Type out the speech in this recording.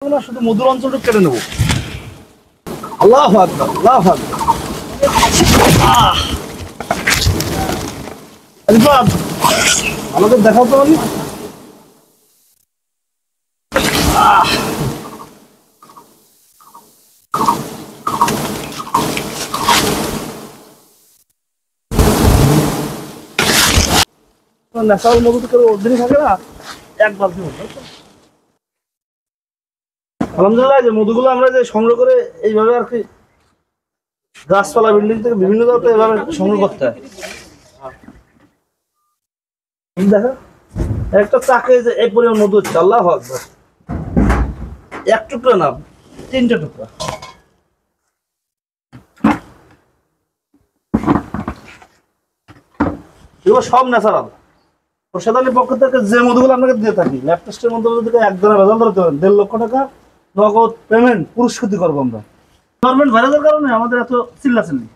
শুধু মধুর অঞ্চলটা কেটে নেবো। আল্লাহু আকবার, আল্লাহু আকবার। আমাদের দেখাও তো আমি। ন্যাচারাল মধু তো কেউ অর্ধেকই থাকে না, এক বালতি মতো। আলহামদুলিল্লাহ, যে মধুগুলো আমরা যে সংগ্রহ করে এইভাবে আর কি গাছপালা বিল্ডিং থেকে বিভিন্ন জায়গাতে এভাবে সংগ্রহ করতে হয়। দেখা একটা চাকে যে এই পরিমাণ মধু হচ্ছে, আল্লাহু আকবার। এক টুকরা না, 3টে টুকরা। এগুলো সব ন্যাচারাল। প্রসাধনের পক্ষ থেকে যে মধুগুলো আপনাকে দিয়ে থাকি, ল্যাব টেস্টের মধ্যে থেকে 1 ধরনের ভেজাল ধরতে পারেন, 1.5 লক্ষ টাকা নগদ পেমেন্ট পুরস্কৃতি করবো আমরা। গভর্নমেন্ট ভাইরাসের কারণে আমাদের এত চিল্লাচিল্লি।